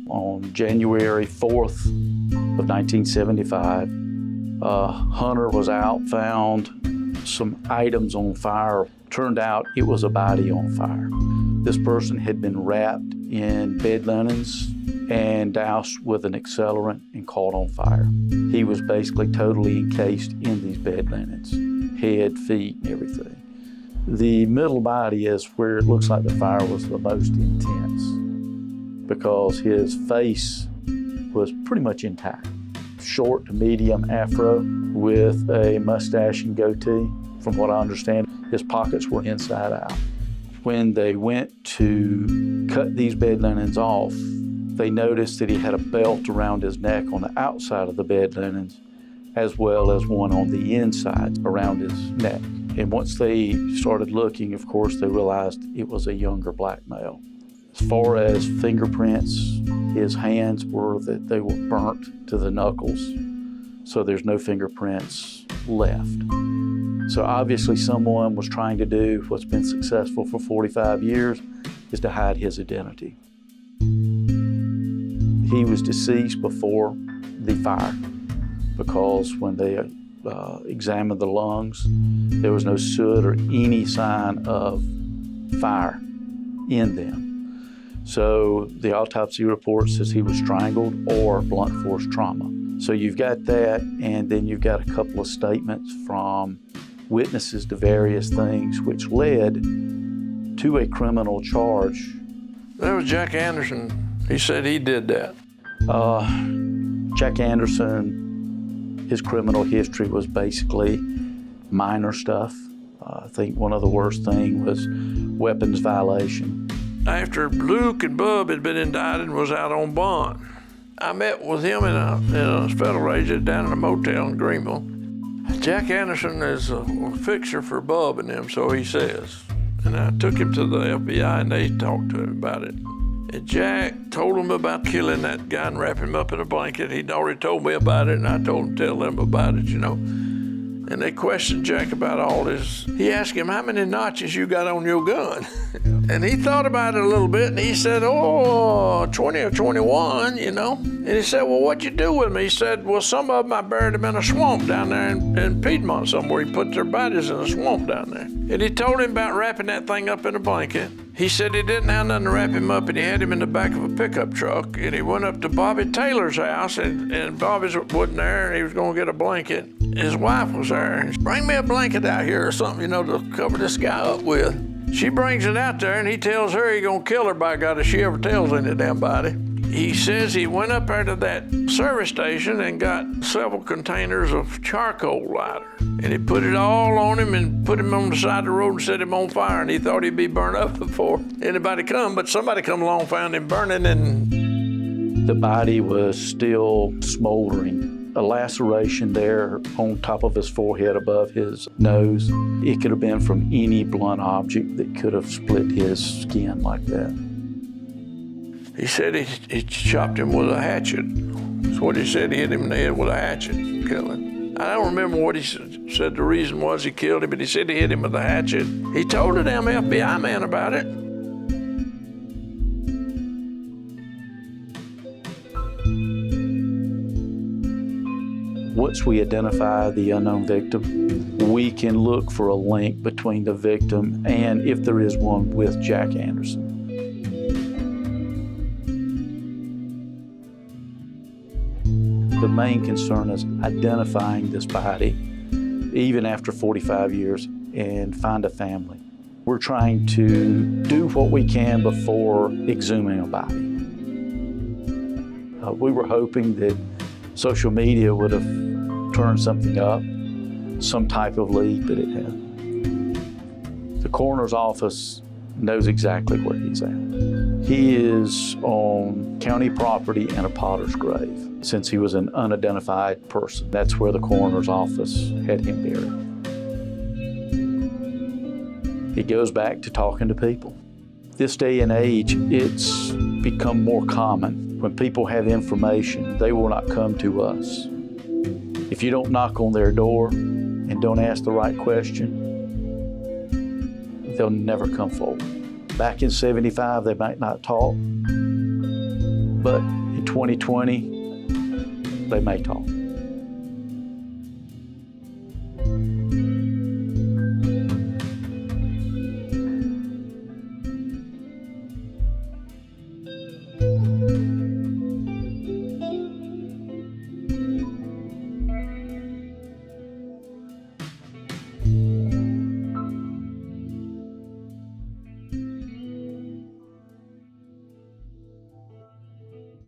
On January 4th of 1975, a hunter was out, found some items on fire. Turned out it was a body on fire. This person had been wrapped in bed linens and doused with an accelerant and caught on fire. He was basically totally encased in these bed linens, head, feet, and everything. The middle body is where it looks like the fire was the most intense because his face was pretty much intact. Short to medium afro with a mustache and goatee. From what I understand, his pockets were inside out. When they went to cut these bed linens off, they noticed that he had a belt around his neck on the outside of the bed linens, as well as one on the inside around his neck. And once they started looking, of course, they realized it was a younger black male. As far as fingerprints, his hands they were burnt to the knuckles, so there's no fingerprints left. So obviously someone was trying to do what's been successful for 45 years, is to hide his identity. He was deceased before the fire because when they examined the lungs, there was no soot or any sign of fire in them. So the autopsy report says he was strangled or blunt force trauma. So you've got that, and then you've got a couple of statements from witnesses to various things, which led to a criminal charge. There was Jack Anderson. He said he did that. Jack Anderson, his criminal history was basically minor stuff. I think one of the worst things was weapons violation. After Luke and Bub had been indicted and was out on bond, I met with him in a federal agent down in a motel in Greenville. Jack Anderson is a fixer for Bub and them, so he says. And I took him to the FBI and they talked to him about it. And Jack told him about killing that guy and wrapping him up in a blanket. He'd already told me about it, and I told him to tell them about it, you know. And they questioned Jack about all this. He asked him, how many notches you got on your gun? And he thought about it a little bit, and he said, 20 or 21, you know. And he said, well, what'd you do with them? He said, well, some of them I buried them in a swamp down there in Piedmont somewhere. He put their bodies in a swamp down there. And he told him about wrapping that thing up in a blanket. He said he didn't have nothing to wrap him up, and he had him in the back of a pickup truck. And he went up to Bobby Taylor's house, and Bobby wasn't there, and he was going to get a blanket. His wife was there. Bring me a blanket out here or something, you know, to cover this guy up with. She brings it out there, and he tells her he's going to kill her by God if she ever tells any damn body. He says he went up there to that service station and got several containers of charcoal lighter. And he put it all on him and put him on the side of the road and set him on fire. And he thought he'd be burned up before anybody come, but somebody come along, found him burning, and the body was still smoldering. A laceration there on top of his forehead above his nose. It could have been from any blunt object that could have split his skin like that. He said he chopped him with a hatchet. That's what he said. He hit him in the head with a hatchet and killed him. I don't remember what he said the reason was he killed him, but he said he hit him with a hatchet. He told the damn FBI man about it. Once we identify the unknown victim, we can look for a link between the victim and, if there is one, with Jack Anderson. The main concern is identifying this body, even after 45 years, and find a family. We're trying to do what we can before exhuming a body. We were hoping that social media would have turned something up, some type of lead, but it hasn't. The coroner's office knows exactly where he's at. He is on county property in a potter's grave since he was an unidentified person. That's where the coroner's office had him buried. It goes back to talking to people. This day and age, it's become more common. When people have information, they will not come to us. If you don't knock on their door and don't ask the right question, they'll never come forward. Back in '75, they might not talk, but in 2020, they may talk.